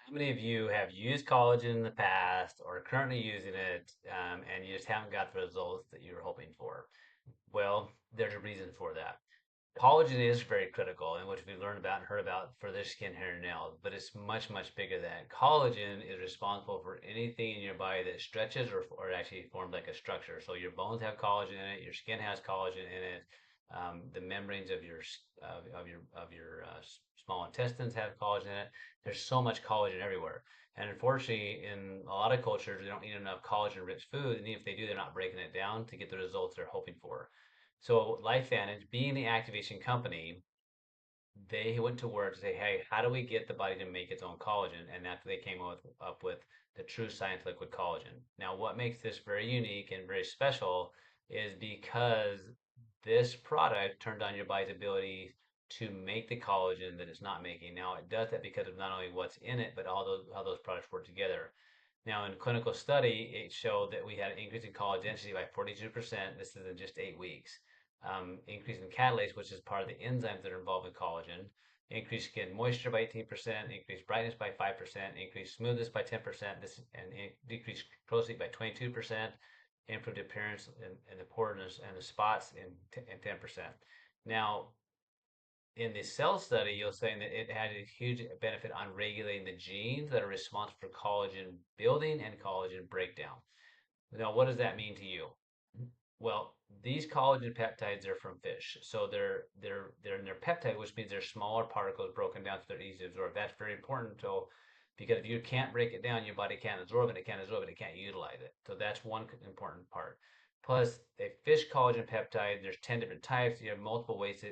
How many of you have used collagen in the past or are currently using it, and you just haven't got the results that you were hoping for? Well, there's a reason for that. Collagen is very critical, and which we learned about and heard about for their skin, hair, and nails, but it's much, much bigger than that. Collagen is responsible for anything in your body that stretches or actually forms like a structure. So your bones have collagen in it, your skin has collagen in it, the membranes of your small intestines have collagen in it. There's so much collagen everywhere. And unfortunately, in a lot of cultures, they don't eat enough collagen-rich food, and even if they do, they're not breaking it down to get the results they're hoping for. So LifeVantage, being the activation company, they went to work to say, hey, how do we get the body to make its own collagen? And that's they came up with the True Science Liquid Collagen. Now, what makes this very unique and very special is because this product turned on your body's ability to make the collagen that it's not making. Now, it does that because of not only what's in it, but all those how those products work together. Now, in clinical study, it showed that we had an increase in collagen density by 42%. This is in just 8 weeks. Increase in catalase, which is part of the enzymes that are involved in collagen. Increased skin moisture by 18%, increased brightness by 5%, increased smoothness by 10%, and decreased crow's feet by 22%, improved appearance and the poreness and the spots in 10%. Now, in the cell study, you're saying that it had a huge benefit on regulating the genes that are responsible for collagen building and collagen breakdown. Now, what does that mean to you? Well, these collagen peptides are from fish, so they're in their peptide, which means they're smaller particles broken down so they're easy to absorb. That's very important. So, because if you can't break it down, your body can't absorb it. It can't absorb it. It can't utilize it. So that's one important part. Plus, a fish collagen peptide, there's 10 different types. You have multiple ways to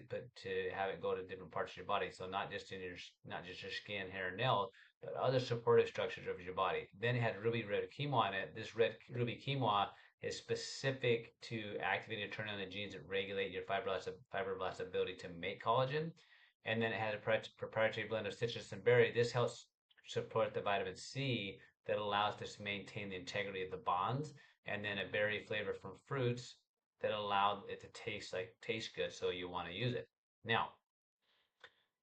have it go to different parts of your body. So not just your skin, hair, and nails, but other supportive structures of your body. Then it had ruby red quinoa in it. This red ruby quinoa is specific to activating and turning on the genes that regulate your fibroblast ability to make collagen. And then it has a proprietary blend of citrus and berry. This helps support the vitamin C that allows us to maintain the integrity of the bonds, and then a berry flavor from fruits that allow it to taste good, so you want to use it. Now,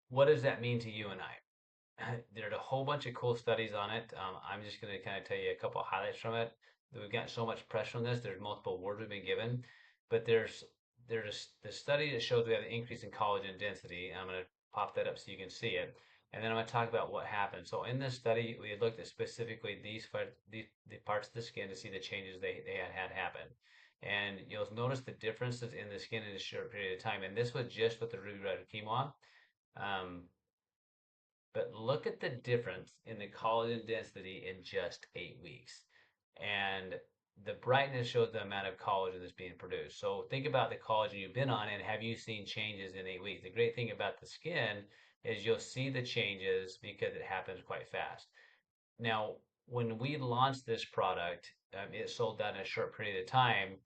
what does that mean to you and I? There's a whole bunch of cool studies on it. I'm just going to kind of tell you a couple of highlights from it. We've got so much press on this. There's multiple awards we've been given, but there's the study that shows we have an increase in collagen density. I'm going to pop that up so you can see it, and then I'm going to talk about what happened. So in this study, we had looked at specifically the parts of the skin to see the changes they had happen. And you'll notice the differences in the skin in a short period of time. And this was just with the ruby red quinoa. Um, but look at the difference in the collagen density in just 8 weeks. And the brightness shows the amount of collagen that's being produced. So think about the collagen you've been on and have you seen changes in 8 weeks? The great thing about the skin is you'll see the changes because it happens quite fast. Now, when we launched this product, it sold out in a short period of time,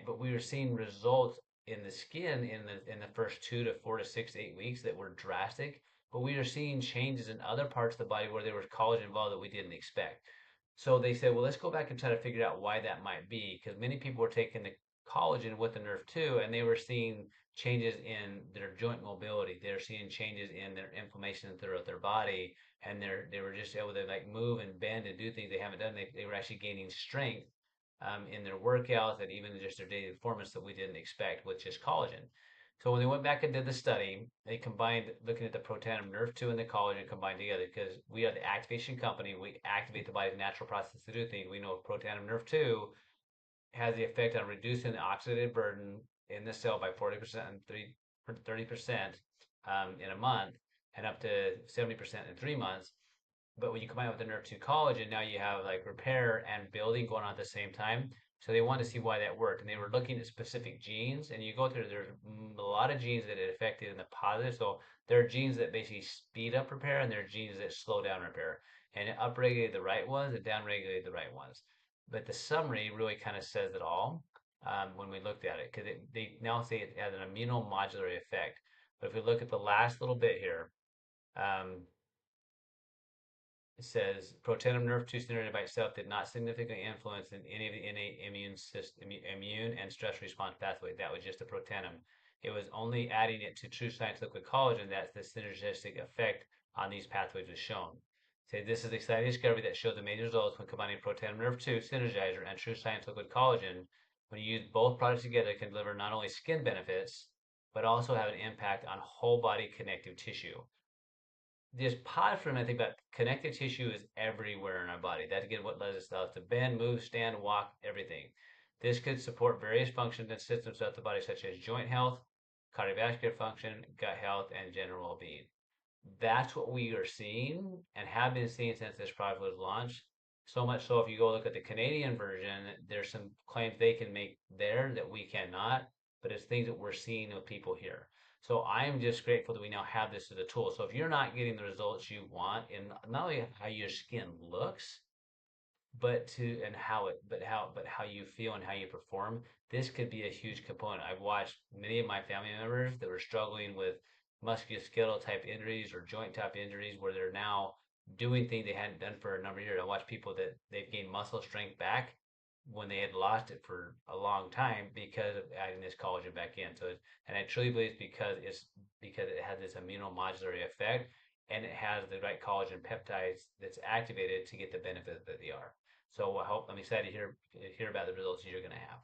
but we were seeing results in the skin in the first 2 to 4 to 6 to 8 weeks that were drastic. But we were seeing changes in other parts of the body where there was collagen involved that we didn't expect. So they said, well, let's go back and try to figure out why that might be, because many people were taking the collagen with the Nerve 2, and they were seeing changes in their joint mobility. They were seeing changes in their inflammation throughout their body, and they were just able to like move and bend and do things they haven't done. They were actually gaining strength in their workouts and even just their daily performance that we didn't expect with just collagen. So when they went back and did the study, they combined looking at the protanum nerve 2 and the collagen combined together because we are the activation company. We activate the body's natural process to do things. We know protanum nerve 2 has the effect on reducing the oxidative burden in the cell by 40% and 30% in a month and up to 70% in 3 months. But when you combine it with the Nerve 2 collagen, now you have like repair and building going on at the same time. So they wanted to see why that worked. And they were looking at specific genes. And you go through, there's a lot of genes that it affected in the positive. So there are genes that basically speed up repair and there are genes that slow down repair. And it upregulated the right ones and downregulated the right ones. But the summary really kind of says it all when we looked at it. Because they now say it has an immunomodulatory effect. But if we look at the last little bit here, um, it says protanum nerve 2 stimulated by itself did not significantly influence in any of the innate immune and stress response pathway. That was just the protanum. It was only adding it to True Science Liquid Collagen that's the synergistic effect on these pathways was shown. Say this is the exciting discovery that shows amazing results when combining Protandim Nerve 2 Synergizer and True Science Liquid Collagen. When you use both products together, it can deliver not only skin benefits, but also have an impact on whole body connective tissue. This pod for I think about connective tissue is everywhere in our body. That's again what lets us to bend, move, stand, walk, everything. This could support various functions and systems throughout the body, such as joint health, cardiovascular function, gut health, and general well-being. That's what we are seeing and have been seeing since this product was launched. So much so, if you go look at the Canadian version, there's some claims they can make there that we cannot, but it's things that we're seeing with people here. So I'm just grateful that we now have this as a tool. So if you're not getting the results you want in not only how your skin looks, but to and how it but how you feel and how you perform, this could be a huge component. I've watched many of my family members that were struggling with musculoskeletal type injuries or joint type injuries where they're now doing things they hadn't done for a number of years. I watch people that they've gained muscle strength back when they had lost it for a long time because of adding this collagen back in. And I truly believe it's because it has this immunomodulatory effect and it has the right collagen peptides that's activated to get the benefit that they are. So I'm excited to hear about the results you're going to have.